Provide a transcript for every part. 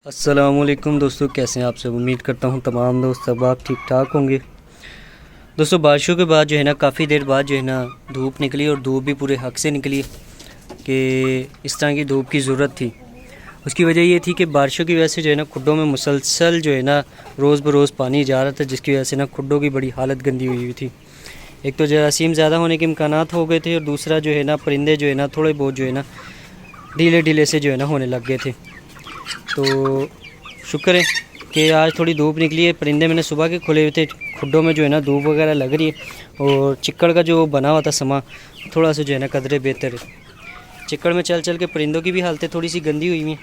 السلام علیکم دوستو، کیسے ہیں آپ سب؟ امید کرتا ہوں تمام دوست اب آپ ٹھیک ٹھاک ہوں گے۔ دوستو بارشوں کے بعد جو ہے نا کافی دیر بعد جو ہے نا دھوپ نکلی، اور دھوپ بھی پورے حق سے نکلی کہ اس طرح کی دھوپ کی ضرورت تھی۔ اس کی وجہ یہ تھی کہ بارشوں کی وجہ سے جو ہے نا کھڈوں میں مسلسل جو ہے نا روز بروز پانی جا رہا تھا، جس کی وجہ سے نا کھڈوں کی بڑی حالت گندی ہوئی تھی۔ ایک تو جراثیم زیادہ ہونے کے امکانات ہو گئے تھے، اور دوسرا جو ہے نا پرندے جو ہے نا تھوڑے بہت جو ہے نا ڈھیلے سے جو ہے نا ہونے لگ گئے تھے۔ تو شکر ہے کہ آج تھوڑی دھوپ نکلی ہے۔ پرندے میں نے صبح کے کھلے ہوئے تھے، کھڈوں میں جو ہے نا دھوپ وغیرہ لگ رہی ہے، اور چکڑ کا جو بنا ہوا تھا سما تھوڑا سا جو ہے نا قدرے بہتر ہے۔ چکڑ میں چل کے پرندوں کی بھی حالتیں تھوڑی سی گندی ہوئی ہیں۔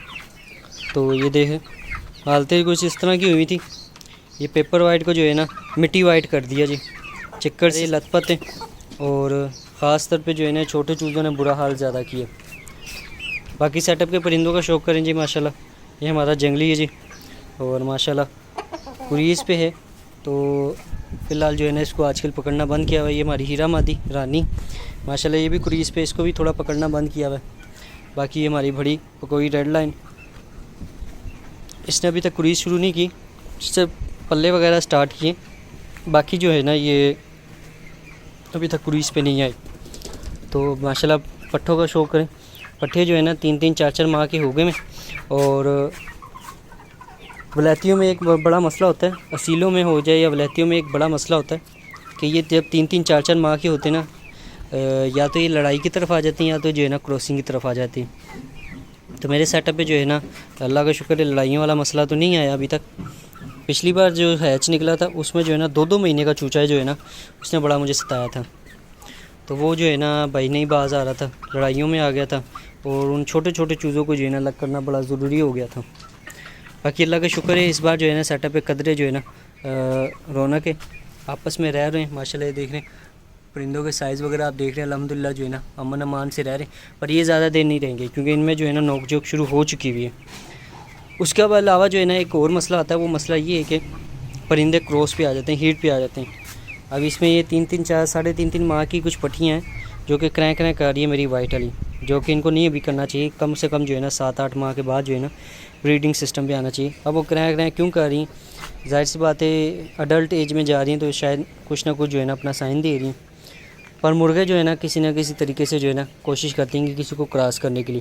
تو یہ دیکھیں حالتیں کچھ اس طرح کی ہوئی تھی۔ یہ پیپر وائٹ کو جو ہے نا مٹی وائٹ کر دیا جی، چکڑ سے لت پت ہے، اور خاص طور پہ جو ہے نا چھوٹے چوزوں نے برا حال زیادہ کیا۔ باقی سیٹ اپ کے پرندوں کا شوق کریں جی ماشاءاللہ۔ یہ ہمارا جنگلی ہے جی، اور ماشاءاللہ کریز پہ ہے، تو فی الحال جو ہے نا اس کو آج کل پکڑنا بند کیا ہوا ہے۔ یہ ہماری ہیرا مادی رانی ماشاءاللہ، یہ بھی کریز پہ، اس کو بھی تھوڑا پکڑنا بند کیا ہوا ہے۔ باقی یہ ہماری بڑی پکوئی ریڈ لائن، اس نے ابھی تک کریز شروع نہیں کی، اس سے پلے وغیرہ سٹارٹ کیے، باقی جو ہے نا یہ ابھی تک کریز پہ نہیں آئی۔ تو ماشاءاللہ پٹھوں کا شوق کریں۔ پٹھے جو ہے نا 3-4 ماہ کے ہو گئے میں، اور ولایتیوں میں ایک بڑا مسئلہ ہوتا ہے، اصیلوں میں ہو جائے یا ولایتیوں میں ایک بڑا مسئلہ ہوتا ہے کہ یہ جب 3-4 ماہ کے ہوتے ہیں نا، یا تو یہ لڑائی کی طرف آ جاتی ہیں، یا تو جو ہے نا کراسنگ کی طرف آ جاتی ہیں۔ تو میرے سیٹ اپ پہ جو ہے نا اللہ کا شکر ہے لڑائیوں والا مسئلہ تو نہیں آیا ابھی تک۔ پچھلی بار جو ہیچ نکلا تھا اس میں جو ہے نا 2 مہینے کا چوچا جو ہے نا اس نے بڑا مجھے ستایا تھا، تو وہ جو ہے نا بھائی نہیں باز آ رہا تھا، لڑائیوں میں آ گیا تھا، اور ان چھوٹے چوزوں کو جو ہے نا الگ کرنا بڑا ضروری ہو گیا تھا۔ باقی اللہ کا شکر ہے اس بار جو ہے نا سیٹ اپ پہ قدرے جو ہے نا رونق ہے، آپس میں رہ رہے ہیں ماشاءاللہ۔ یہ دیکھ رہے ہیں پرندوں کے سائز وغیرہ آپ دیکھ رہے ہیں، الحمدللہ جو ہے نا امن امان سے رہ رہے ہیں، پر یہ زیادہ دیر نہیں رہیں گے کیونکہ ان میں جو ہے نا نوک جھوک شروع ہو چکی ہوئی ہے۔ اس کے علاوہ جو ہے نا ایک اور مسئلہ آتا ہے، وہ مسئلہ یہ ہے کہ پرندے کراس پہ آ جاتے ہیں، ہیٹ پہ آ جاتے ہیں۔ اب اس میں یہ 3-3 ماہ کی کچھ پٹھیاں ہیں جو کہ کریں کر رہی ہے میری وائٹ والی، جو کہ ان کو نہیں ابھی کرنا چاہیے، کم سے کم جو ہے نا 7-8 ماہ کے بعد جو ہے نا بریڈنگ سسٹم پہ آنا چاہیے۔ اب وہ کریں کیوں کر رہی ہیں؟ ظاہر سی بات ہے اڈلٹ ایج میں جا رہی ہیں، تو شاید کچھ نہ کچھ جو ہے نا اپنا سائن دے رہی ہیں، پر مرغے جو ہے نا کسی نہ کسی طریقے سے جو ہے نا کوشش کرتی ہیں کہ کسی کو کراس کرنے کے لیے۔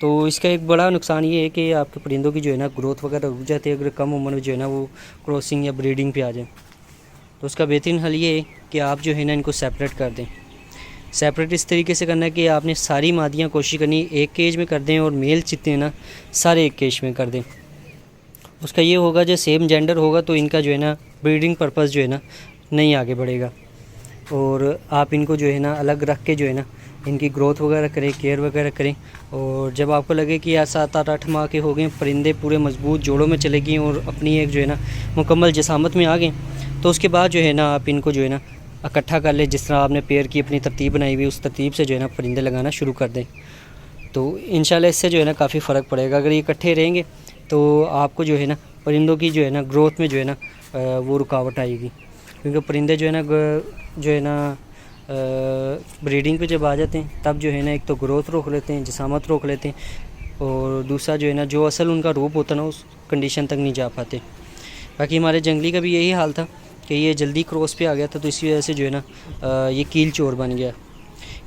تو اس کا ایک بڑا نقصان یہ ہے کہ آپ کے پرندوں کی جو ہے نا گروتھ وغیرہ رک جاتی ہے، اگر کم عمر میں جو ہے نا وہ کراسنگ یا بریڈنگ پہ آ جائیں۔ تو اس کا بہترین حل یہ ہے کہ آپ جو ہے نا ان کو سیپریٹ کر دیں۔ سیپریٹ اس طریقے سے کرنا ہے کہ آپ نے ساری مادیاں کوشش کرنی ایک کیج میں کر دیں، اور میل جتنے نا سارے ایک کیج میں کر دیں۔ اس کا یہ ہوگا جو سیم جینڈر ہوگا تو ان کا جو ہے نا بریڈنگ پرپز جو ہے نا نہیں آگے بڑھے گا، اور آپ ان کو جو ہے نا الگ رکھ کے جو ہے نا ان کی گروتھ وغیرہ کریں، کیئر وغیرہ کریں، اور جب آپ کو لگے کہ یار 7-8 ماہ کے ہو گئے، پرندے پورے مضبوط جوڑوں میں چلے گئیں اور اپنی ایک جو ہے نا مکمل جسامت میں آ گئے، تو اس کے بعد جو ہے نا آپ ان کو جو ہے نا اکٹھا کر لیں، جس طرح آپ نے پیئر کی اپنی ترتیب بنائی ہوئی اس ترتیب سے جو ہے نا پرندے لگانا شروع کر دیں۔ تو انشاءاللہ اس سے جو ہے نا کافی فرق پڑے گا۔ اگر یہ اکٹھے رہیں گے تو آپ کو جو ہے نا پرندوں کی جو ہے نا گروتھ میں جو ہے نا وہ رکاوٹ آئے گی، کیونکہ پرندے جو ہے نا بریڈنگ پہ جب آ جاتے ہیں تب جو ہے نا ایک تو گروتھ روک لیتے ہیں، جسامت روک لیتے ہیں، اور دوسرا جو ہے نا جو اصل ان کا روپ ہوتا ہے نا اس کنڈیشن تک نہیں جا پاتے۔ باقی ہمارے جنگلی کا بھی یہی حال تھا کہ یہ جلدی کراس پہ آ گیا تھا، تو اسی وجہ سے جو ہے نا یہ کیل چور بن گیا۔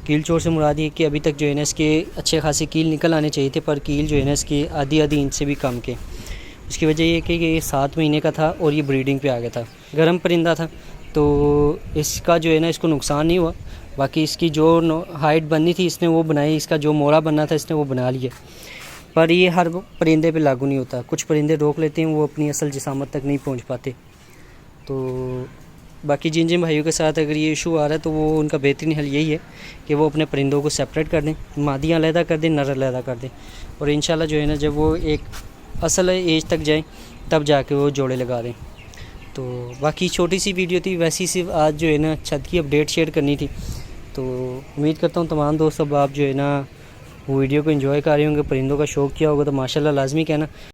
کیل چور سے مراد یہ کہ ابھی تک جو ہے نا اس کے اچھے خاصے کیل نکل آنے چاہیے تھے، پر کیل جو ہے نا اس کی آدھی انچ سے بھی کم کے۔ اس کی وجہ یہ کہ یہ 7 مہینے کا تھا اور یہ بریڈنگ پہ آ گیا تھا، گرم پرندہ تھا، تو اس کا جو ہے نا اس کو نقصان نہیں ہوا۔ باقی اس کی جو ہائٹ بننی تھی اس نے وہ بنائی، اس کا جو مورا بننا تھا اس نے وہ بنا لیا، پر یہ ہر پرندے پہ لاگو نہیں ہوتا۔ کچھ پرندے روک لیتے ہیں، وہ اپنی اصل جسامت تک نہیں پہنچ پاتے۔ تو باقی جن بھائیوں کے ساتھ اگر یہ ایشو آ رہا ہے تو وہ ان کا بہترین حل یہی ہے کہ وہ اپنے پرندوں کو سیپریٹ کر دیں، مادیاں علیحدہ کر دیں، نر علیحدہ کر دیں، اور انشاءاللہ جو ہے نا جب وہ ایک اصل ایج تک جائیں تب جا کے وہ جوڑے لگا دیں۔ تو باقی چھوٹی سی ویڈیو تھی، ویسی صرف آج جو ہے نا چھت کی اپڈیٹ شیئر کرنی تھی۔ تو امید کرتا ہوں تمام دوست اب آپ جو ہے نا ویڈیو کو انجوائے کر رہے ہوں گے، پرندوں کا شوق کیا ہوگا تو ماشاءاللہ لازمی کہنا۔